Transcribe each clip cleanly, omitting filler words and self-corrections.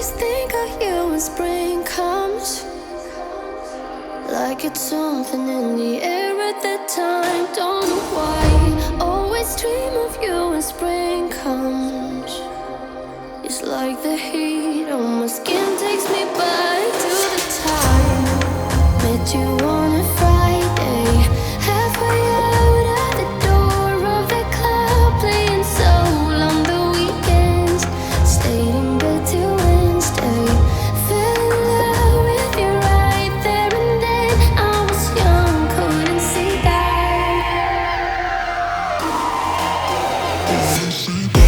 always think of you when spring comes, like it's something in the air at that time. Don't know why, always dream of you when spring comes. It's like the heat on my skin takes me back to the time met you on a Friday, halfway out at the door of the club, playing soul on the weekends, stayed in bed till Wednesday, fell in love with you right there and then. I was young, couldn't see that. Couldn't see that.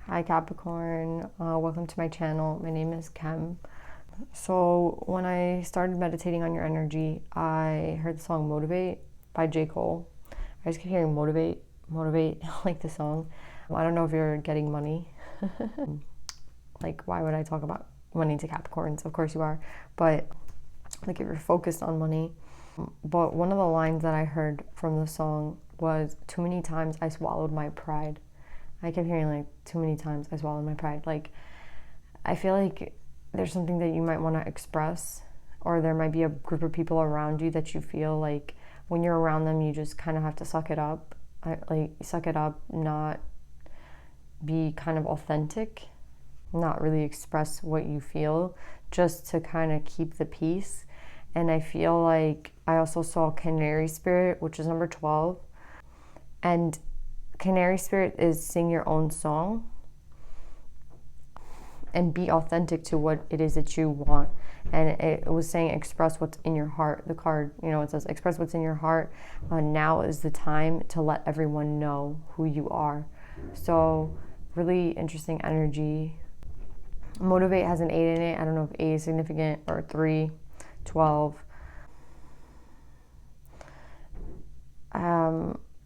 Hi Capricorn, welcome to my channel. My name is Kem. So when I started meditating on your energy, I heard the song Motivate by J. Cole. I just kept hearing motivate, motivate, like the song. I don't know if you're getting money. Like, why would I talk about money to Capricorns? Of course you are. But like, if you're focused on money. But one of the lines that I heard from the song was, too many times I swallowed my pride. I kept hearing like, too many times I swallowed my pride. Like, I feel like there's something that you might want to express, or there might be a group of people around you that you feel like when you're around them, you just kind of have to suck it up. Suck it up, not be kind of authentic, not really express what you feel, just to kind of keep the peace. And I feel like I also saw Canary Spirit, which is number 12. And Canary Spirit is sing your own song and be authentic to what it is that you want. And it was saying express what's in your heart. The card, it says express what's in your heart. Now is the time to let everyone know who you are. So really interesting energy. Motivate has an 8 in it. I don't know if 8 is significant, or 3, 12.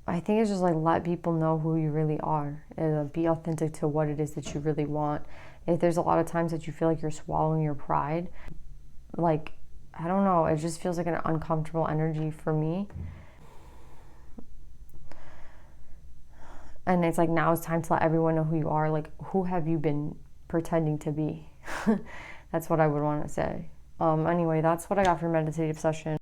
I think it's just like, let people know who you really are. Be authentic to what it is that you really want. If there's a lot of times that you feel like you're swallowing your pride, like, I don't know, it just feels like an uncomfortable energy for me. And it's like, now it's time to let everyone know who you are. Like, who have you been pretending to be? That's what I would want to say. Anyway, that's what I got for meditative session.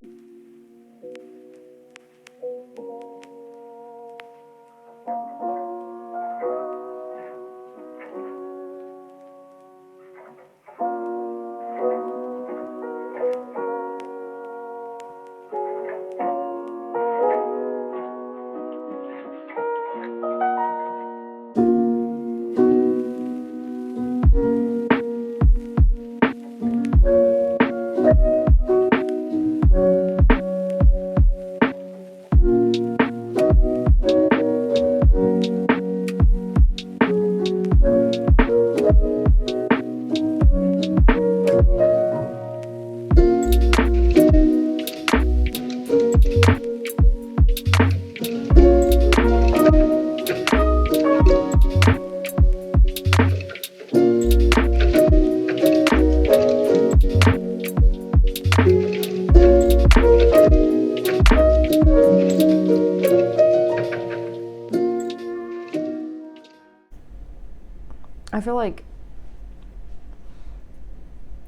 I feel like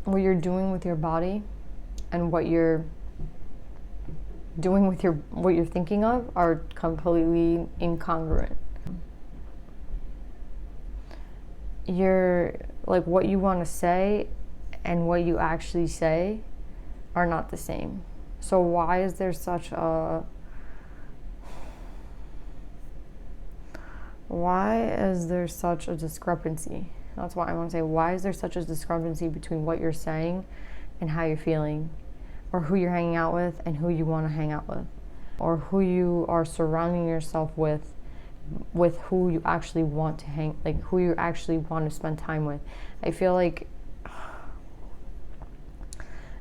what you're doing with your body and what you're doing with what you're thinking of are completely incongruent. You're like, what you want to say and what you actually say are not the same. So why is there such a discrepancy? That's why I want to say, why is there such a discrepancy between what you're saying and how you're feeling, or who you're hanging out with and who you want to hang out with, or who you are surrounding yourself with who you actually want to who you actually want to spend time with. I feel like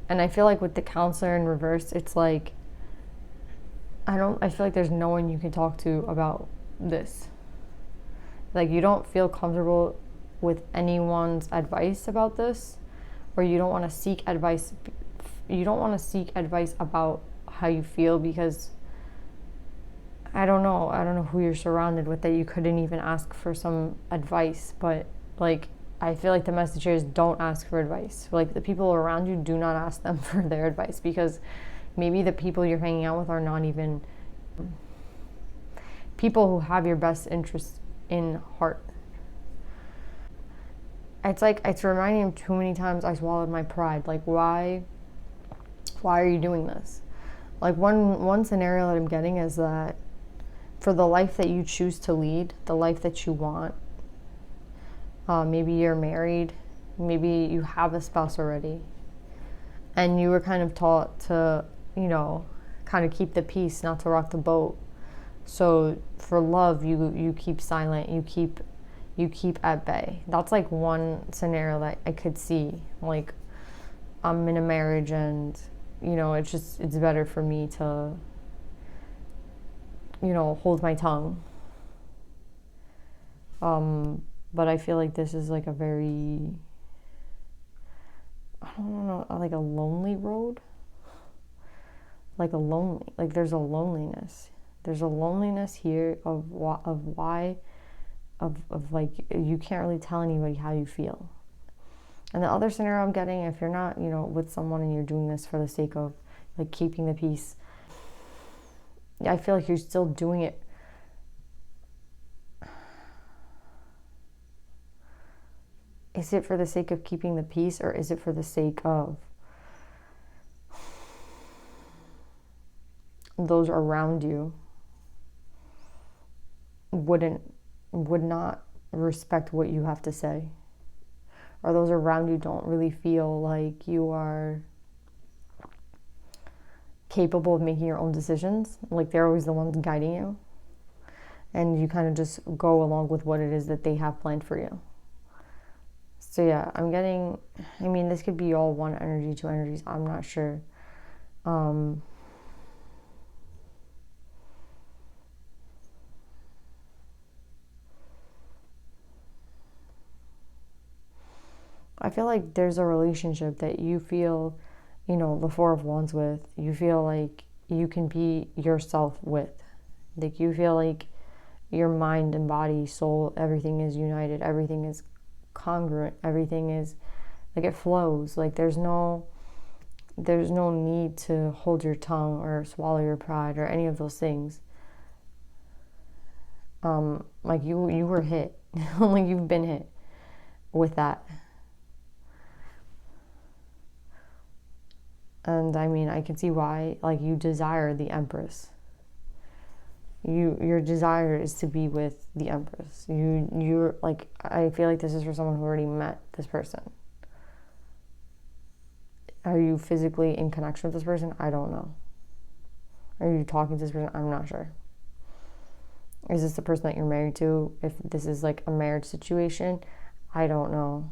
with the counselor in reverse, it's like, I feel like there's no one you can talk to about this. like you don't feel comfortable with anyone's advice about this, or you don't want to seek advice. You don't want to seek advice about how you feel because I don't know who you're surrounded with that you couldn't even ask for some advice. But like, I feel like the message here is don't ask for advice. Like, the people around you, do not ask them for their advice, because maybe the people you're hanging out with are not even people who have your best interests in heart. It's like, it's reminding him too many times I swallowed my pride. Like, why are you doing this? Like, one scenario that I'm getting is that for the life that you choose to lead, the life that you want, maybe you're married, maybe you have a spouse already, and you were kind of taught to, you know, kind of keep the peace, not to rock the boat. So for love, you keep silent, you keep at bay. That's like one scenario that I could see. Like, I'm in a marriage and, you know, it's better for me to, you know, hold my tongue. But I feel like this is like a very, I don't know, like a lonely road. Like there's a loneliness. There's a loneliness here of why, like, you can't really tell anybody how you feel. And the other scenario I'm getting, if you're not, you know, with someone and you're doing this for the sake of like keeping the peace, I feel like you're still doing it. Is it for the sake of keeping the peace, or is it for the sake of those around you would not respect what you have to say? Or those around you don't really feel like you are capable of making your own decisions? Like, they're always the ones guiding you, and you kind of just go along with what it is that they have planned for you. So yeah, I'm getting, I mean, this could be all one energy, two energies, I'm not sure. I feel like there's a relationship that you feel, you know, the Four of Wands with, you feel like you can be yourself with. Like, you feel like your mind and body, soul, everything is united, everything is congruent, everything is, like, it flows. Like, there's no need to hold your tongue or swallow your pride or any of those things. Like, you were hit. Like, you've been hit with that. And I mean, I can see why. Like, you desire the Empress. Your desire is to be with the Empress. You're like, I feel like this is for someone who already met this person. Are you physically in connection with this person? I don't know. Are you talking to this person? I'm not sure. Is this the person that you're married to? If this is like a marriage situation, I don't know.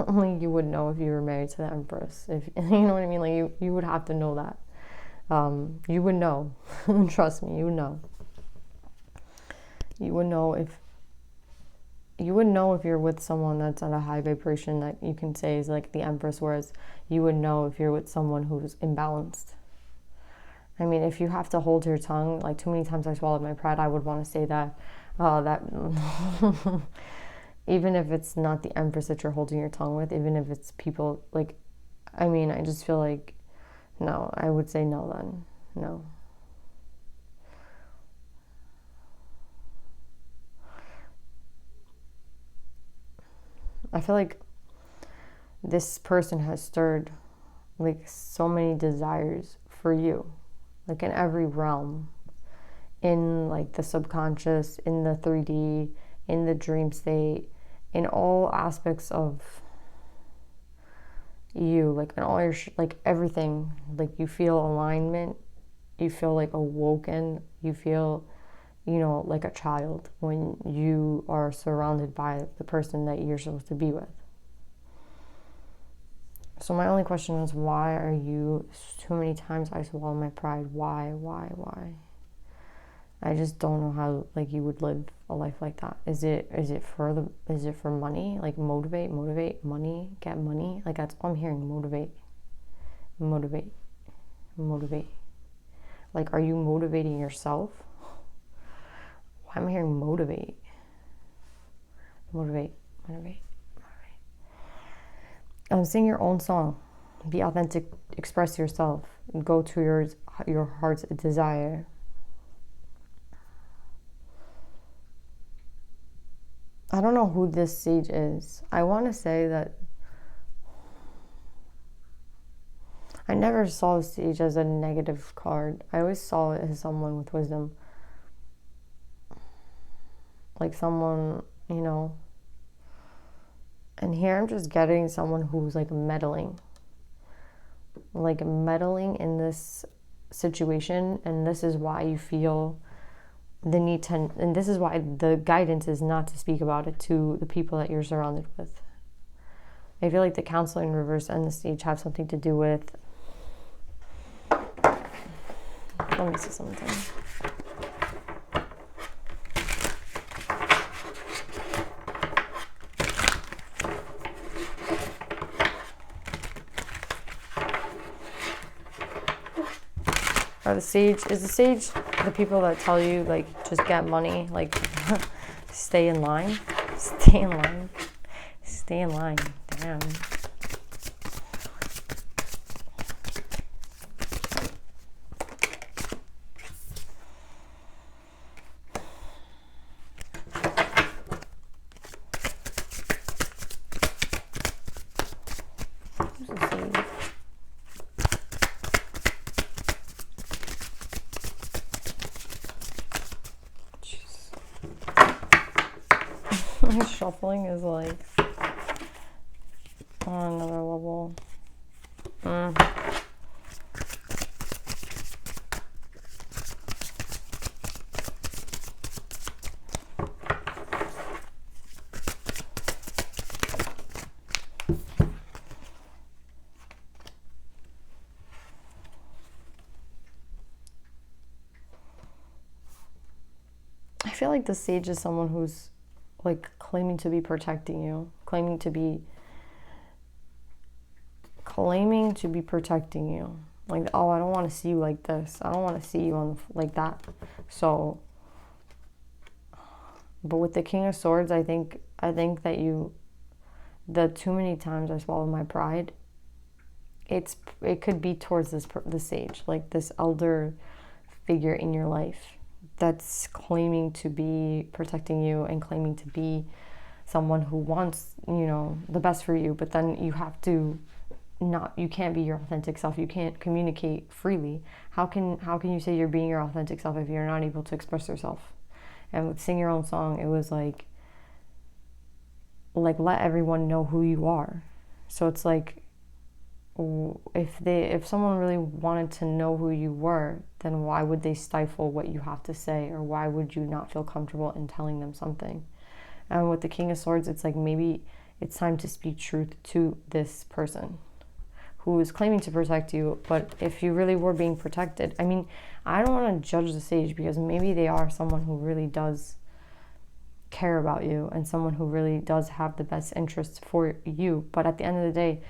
Only you would know if you were married to the Empress. If you know what I mean, like, you would have to know that. You would know. Trust me, you would know. You would know if you're with someone that's at a high vibration that you can say is like the Empress, whereas you would know if you're with someone who's imbalanced. I mean, if you have to hold your tongue, like, too many times I swallowed my pride, I would want to say that even if it's not the Empress that you're holding your tongue with, even if it's people, like, I mean, I just feel like, no, I would say no then. No. I feel like this person has stirred, like, so many desires for you, like, in every realm, in, like, the subconscious, in the 3D, in the dream state, in all aspects of you, like, in all your like, everything. Like, you feel alignment, you feel like awoken, you feel, you know, like a child when you are surrounded by the person that you're supposed to be with. So my only question is, why are you, too many times I swallow my pride, why? I just don't know how like you would live a life like that. Is it for money? Like motivate, money, get money? Like that's all I'm hearing. Motivate. Like, are you motivating yourself? Why am I hearing motivate? Motivate. Sing your own song. Be authentic. Express yourself. Go to your heart's desire. I don't know who this sage is. I want to say that I never saw the sage as a negative card. I always saw it as someone with wisdom. Like someone, you know. And here I'm just getting someone who's like meddling. Like meddling in this situation. And this is why you feel the need to, and this is why the guidance is not to speak about it to the people that you're surrounded with. I feel like the Council in reverse and the sage have something to do with, let me see something. Is the sage the people that tell you like just get money, like stay in line? Damn. Shuffling is like on another level. I feel like the sage is someone who's like claiming to be protecting you, claiming to be protecting you. Like, oh, I don't want to see you like this. I don't want to see you on like that. So, but with the King of Swords, I think that the too many times I swallowed my pride, it could be towards the sage, like this elder figure in your life that's claiming to be protecting you and claiming to be someone who wants, you know, the best for you. But then you have to you can't be your authentic self. You can't communicate freely. How can you say you're being your authentic self if you're not able to express yourself? And with Sing Your Own Song, it was like let everyone know who you are. So it's like, if someone really wanted to know who you were, then why would they stifle what you have to say, or why would you not feel comfortable in telling them something? And with the King of Swords, it's like maybe it's time to speak truth to this person who is claiming to protect you. But if you really were being protected, I mean, I don't want to judge the sage, because maybe they are someone who really does care about you and someone who really does have the best interests for you. But at the end of the day,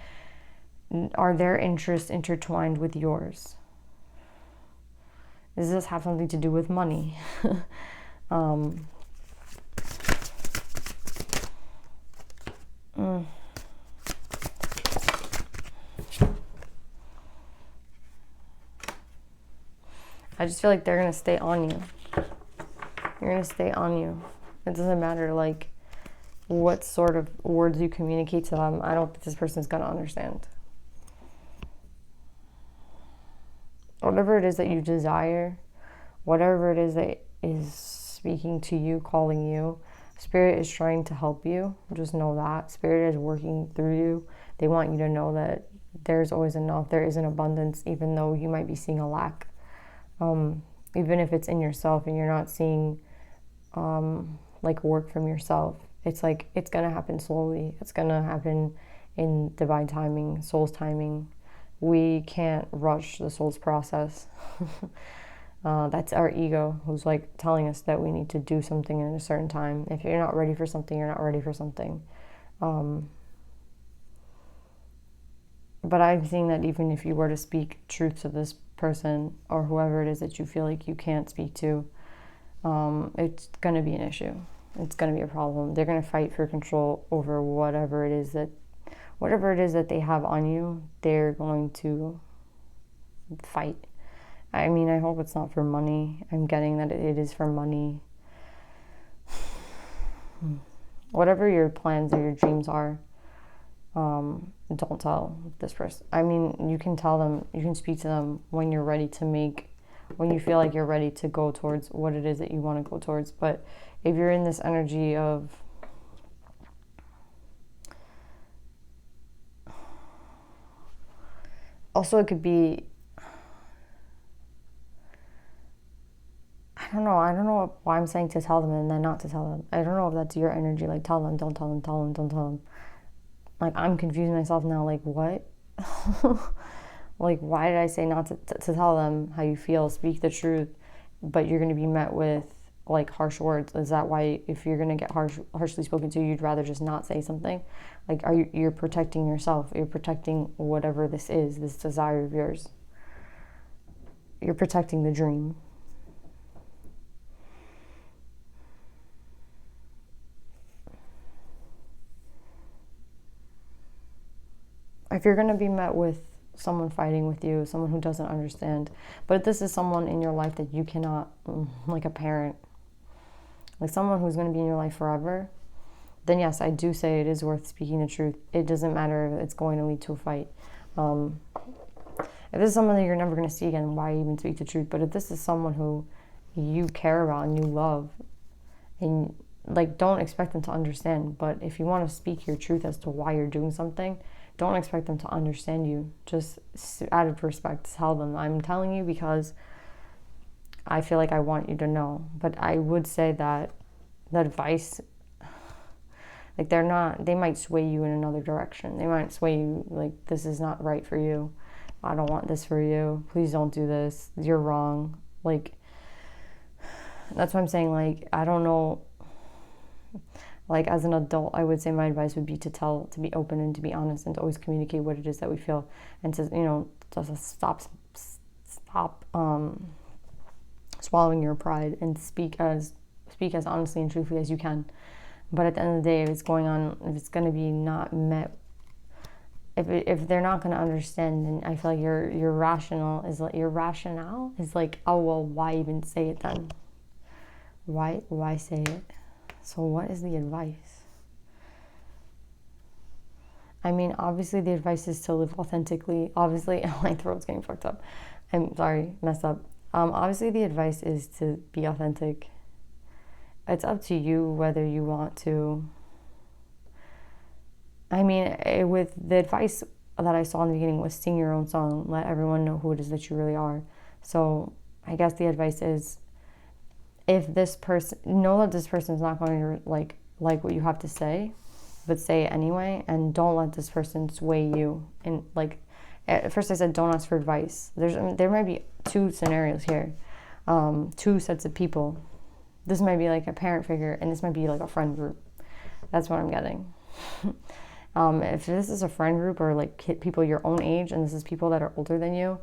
are their interests intertwined with yours? Does this have something to do with money? I just feel like they're going to stay on you. You're going to stay on you. It doesn't matter like what sort of words you communicate to them. I don't think this person's going to understand. Whatever it is that you desire, whatever it is that is speaking to you, calling you, Spirit is trying to help you. Just know that. Spirit is working through you. They want you to know that there's always enough. There is an abundance, even though you might be seeing a lack. Even if it's in yourself and you're not seeing like work from yourself, it's like it's going to happen slowly. It's going to happen in divine timing, soul's timing. We can't rush the soul's process. That's our ego who's like telling us that we need to do something in a certain time. If you're not ready for something, you're not ready for something. But I'm seeing that even if you were to speak truth to this person or whoever it is that you feel like you can't speak to, it's going to be an issue. It's going to be a problem. They're going to fight for control over whatever it is that they have on you. They're going to fight. I mean, I hope it's not for money. I'm getting that it is for money. Whatever your plans or your dreams are, don't tell this person. I mean, you can tell them, you can speak to them when you're ready to when you feel like you're ready to go towards what it is that you want to go towards. But if you're in this energy of also, it could be, I don't know why I'm saying to tell them and then not to tell them. I don't know if that's your energy, like tell them, don't tell them, tell them, don't tell them. Like, I'm confusing myself now, like, what? Like, why did I say not to tell them how you feel, speak the truth, but you're going to be met with, like, harsh words? Is that why, if you're going to get harshly spoken to, you'd rather just not say something? Like, you're protecting yourself. You're protecting whatever this is, this desire of yours. You're protecting the dream. If you're going to be met with someone fighting with you, someone who doesn't understand, but this is someone in your life that you cannot, like a parent, like someone who's going to be in your life forever, then yes, I do say it is worth speaking the truth. It doesn't matter if it's going to lead to a fight. If this is someone that you're never going to see again, why even speak the truth? But if this is someone who you care about and you love, and like, don't expect them to understand, but if you want to speak your truth as to why you're doing something, don't expect them to understand you. Just out of respect, tell them, I'm telling you because I feel like I want you to know. But I would say that the advice, like, they might sway you in another direction. They might sway you, like, this is not right for you. I don't want this for you. Please don't do this. You're wrong. Like, that's what I'm saying. Like, I don't know. Like, as an adult, I would say my advice would be to be open and to be honest and to always communicate what it is that we feel, and to, to stop swallowing your pride and speak as honestly and truthfully as you can. But at the end of the day, if it's going to be not met, if they're not going to understand, then I feel like your rationale is like, oh, well, why even say it then? Why say it? So what is the advice? I mean, obviously the advice is to live authentically. Obviously, my throat's getting fucked up. I'm sorry, messed up. Obviously the advice is to be authentic. It's up to you whether you want to. I mean, with the advice that I saw in the beginning was sing your own song. Let everyone know who it is that you really are. So I guess the advice is, if this person, know that this person is not going to like what you have to say, but say it anyway, and don't let this person sway you. And like, at first I said don't ask for advice. There might be two scenarios here, two sets of people. This might be like a parent figure, and this might be like a friend group. That's what I'm getting. If this is a friend group or like people your own age, and this is people that are older than you,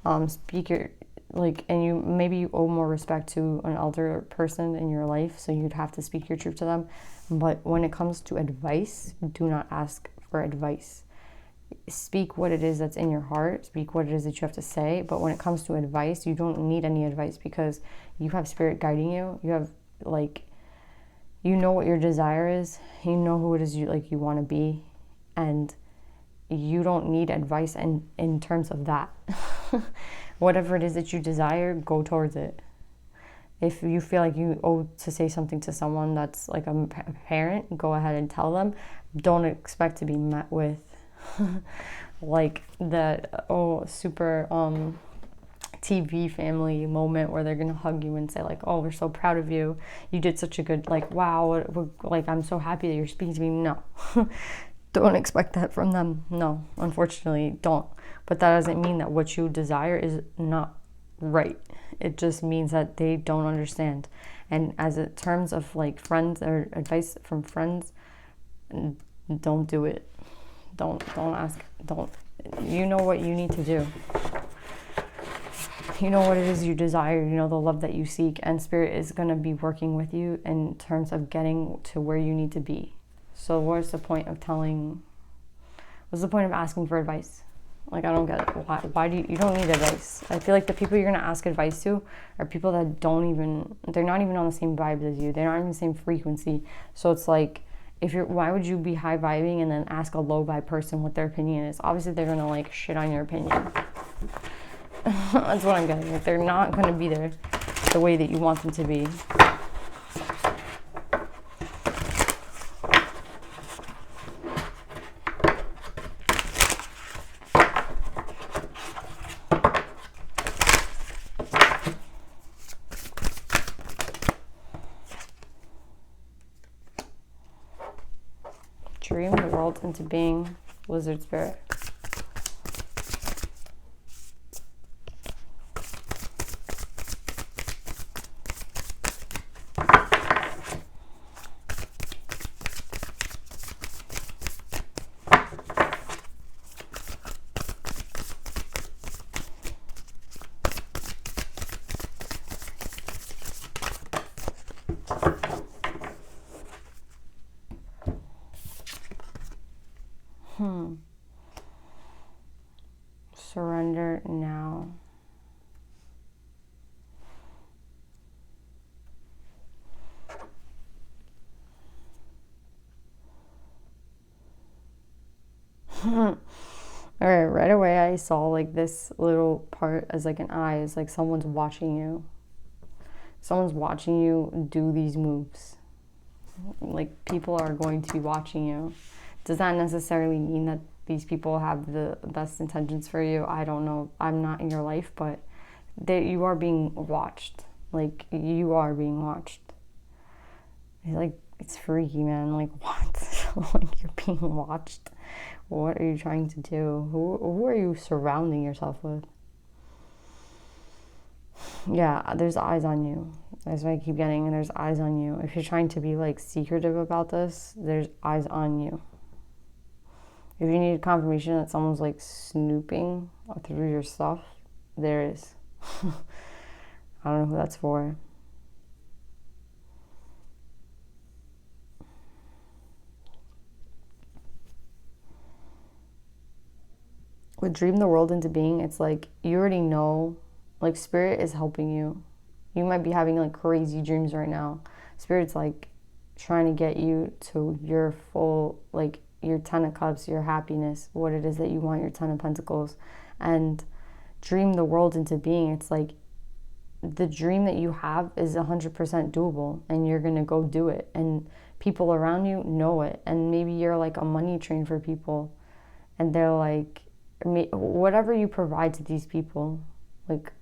and you owe more respect to an elder person in your life, so you'd have to speak your truth to them. But when it comes to advice, do not ask for advice. Speak what it is that's in your heart, speak what it is that you have to say. But when it comes to advice, you don't need any advice, because you have spirit guiding you. You have, like, you know what your desire is, you know who it is you want to be, and you don't need advice in terms of that. Whatever it is that you desire, go towards it. If you feel like you owe to say something to someone that's like a parent, go ahead and tell them. Don't expect to be met with like that super TV family moment where they're gonna hug you and say like, oh, we're so proud of you. You did such a good, like, wow, like, I'm so happy that you're speaking to me. No. Don't expect that from them. No, unfortunately, don't. But that doesn't mean that what you desire is not right. It just means that they don't understand. And as in terms of like friends or advice from friends, don't do it. Don't ask. Don't. You know what you need to do. You know what it is you desire. You know the love that you seek, and Spirit is going to be working with you in terms of getting to where you need to be. So what's the point of what's the point of asking for advice? Like, I don't get it. Why do you don't need advice? I feel like the people you're going to ask advice to are people that they're not even on the same vibe as you. They're not even the same frequency. So it's like, why would you be high vibing and then ask a low vibe person what their opinion is? Obviously they're going to like shit on your opinion. That's what I'm getting. Like, they're not going to be there the way that you want them to be. Dream the world into being, Lizard Spirit. Surrender now. All right away I saw like this little part as like an eye. It's like someone's watching you. Someone's watching you do these moves. Like, people are going to be watching you. Does that necessarily mean that these people have the best intentions for you? I don't know. I'm not in your life, but you are being watched. Like, you are being watched. Like, it's freaky, man. Like, what? Like, you're being watched. What are you trying to do? Who are you surrounding yourself with? Yeah, there's eyes on you. That's what I keep getting, and there's eyes on you. If you're trying to be like secretive about this, there's eyes on you. If you need confirmation that someone's like snooping through your stuff, there is. I don't know who that's for. With dream the world into being, it's like you already know, like, Spirit is helping you. You might be having like crazy dreams right now. Spirit's like trying to get you to your full, like, your 10 of Cups, your happiness, what it is that you want, your 10 of Pentacles, and dream the world into being. It's like the dream that you have is 100% doable, and you're gonna go do it, and people around you know it. And maybe you're like a money train for people, and they're like, whatever you provide to these people, like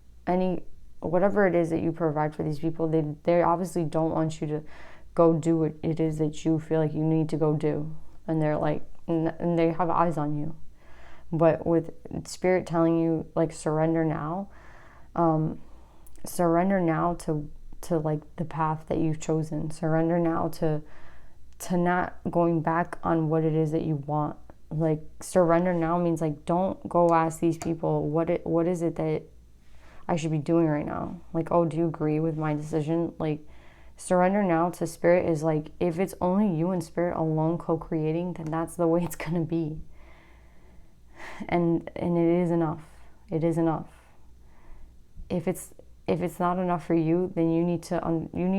whatever it is that you provide for these people, they obviously don't want you to go do what it is that you feel like you need to go do. And they're like, and they have eyes on you. But with Spirit telling you, like, surrender now to like the path that you've chosen. Surrender now to not going back on what it is that you want. Like, surrender now means like, don't go ask these people what is it that I should be doing right now. Like, oh, do you agree with my decision? Like, surrender now to Spirit is like, if it's only you and Spirit alone co-creating, then that's the way it's gonna be. And it is enough. It is enough. If it's not enough for you, then you need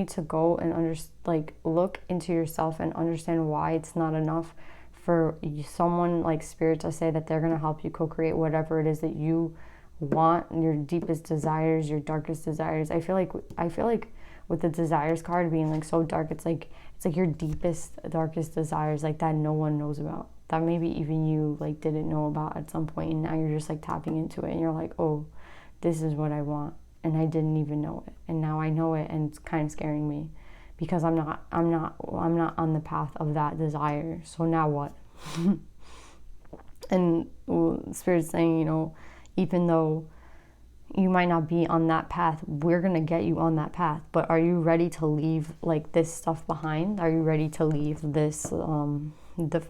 to go and look into yourself and understand why it's not enough for someone like Spirit to say that they're gonna help you co-create whatever it is that you want, your deepest desires, your darkest desires. I feel like with the desires card being like so dark, it's like your deepest, darkest desires, like, that no one knows about, that maybe even you like didn't know about at some point, and now you're just like tapping into it, and you're like, oh, this is what I want, and I didn't even know it, and now I know it, and it's kind of scaring me because I'm not on the path of that desire. So now what? And Spirit's saying, even though you might not be on that path. We're going to get you on that path. But are you ready to leave like this stuff behind? Are you ready to leave this,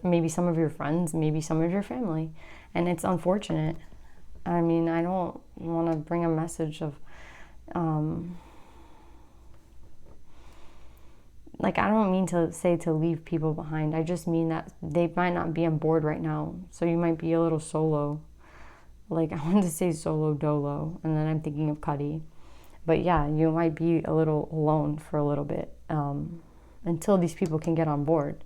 maybe some of your friends, maybe some of your family? And it's unfortunate. I mean, I don't want to bring a message of, like, I don't mean to say to leave people behind. I just mean that they might not be on board right now. So you might be a little solo. Like, I wanted to say solo dolo, and then I'm thinking of Cuddy. But yeah, you might be a little alone for a little bit, until these people can get on board,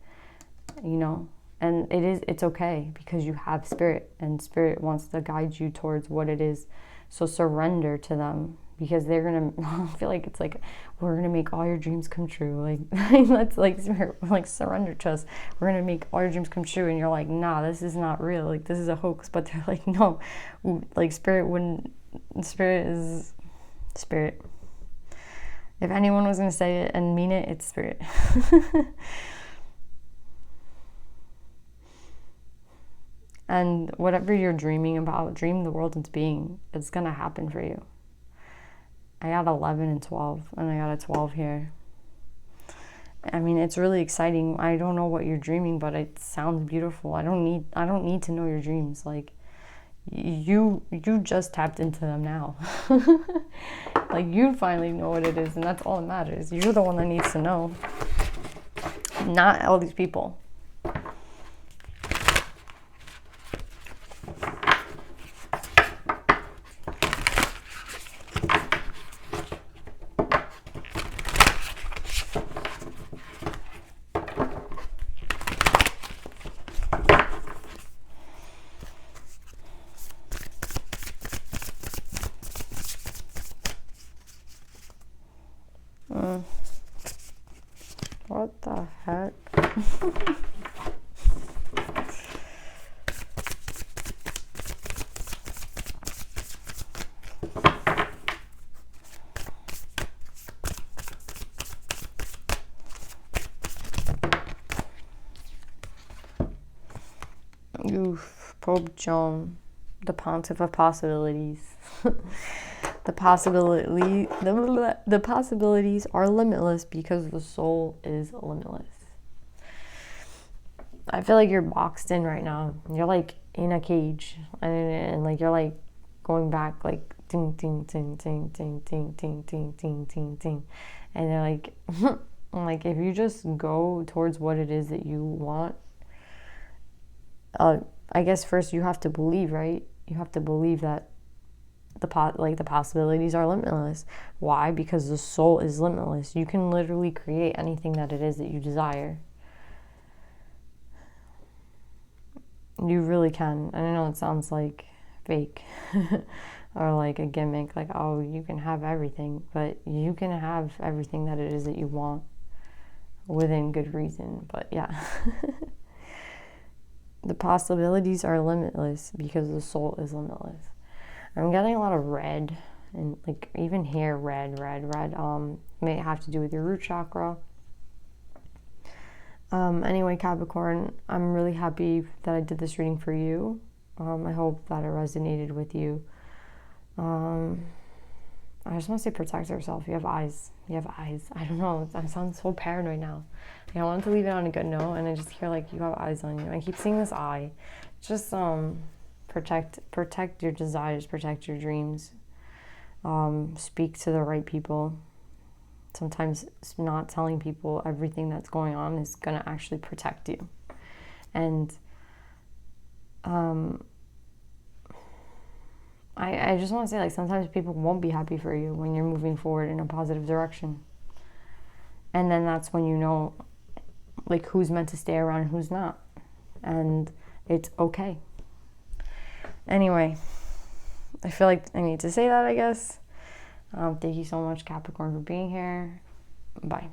you know? And it's okay, because you have spirit, and spirit wants to guide you towards what it is. So surrender to them, because they're gonna, I feel like it's like, we're gonna make all your dreams come true. Like, that's like, like, surrender to us. We're gonna make all your dreams come true. And you're like, nah, this is not real. Like, this is a hoax. But they're like, no, like, spirit is spirit. If anyone was gonna say it and mean it, it's spirit. And whatever you're dreaming about, dream the world into being. It's gonna happen for you. I got 11 and 12, and I got a 12 here. I mean, it's really exciting. I don't know what you're dreaming, but it sounds beautiful. I don't need to know your dreams. Like, you just tapped into them now. Like, you finally know what it is, and that's all that matters. You're the one that needs to know, not all these people. What the heck? Oof, Pope Joan, the Pontiff of Possibilities. The possibilities are limitless because the soul is limitless. I feel like you're boxed in right now. You're like in a cage, and like you're like going back, like ting ting ting ting ting ting ting ting ting ting ting, and they're like, like, if you just go towards what it is that you want, I guess first you have to believe, right? You have to believe that the possibilities are limitless. Why? Because the soul is limitless. You can literally create anything that it is that you desire. You really can. And I know it sounds like fake or like a gimmick, like, oh, you can have everything, but you can have everything that it is that you want within good reason. But yeah. The possibilities are limitless because the soul is limitless. I'm getting a lot of red, and like even here, red. May have to do with your root chakra. Anyway, Capricorn, I'm really happy that I did this reading for you. I hope that it resonated with you. I just want to say, protect yourself. You have eyes. You have eyes. I don't know. I sound so paranoid now. Like, I wanted to leave it on a good note, and I just hear like you have eyes on you. I keep seeing this eye. Just protect your desires, protect your dreams. Speak to the right people. Sometimes not telling people everything that's going on is going to actually protect you. And I just want to say, like, sometimes people won't be happy for you when you're moving forward in a positive direction. And then that's when you know, like, who's meant to stay around and who's not. And it's okay. Anyway, I feel like I need to say that, I guess. Thank you so much, Capricorn, for being here. Bye.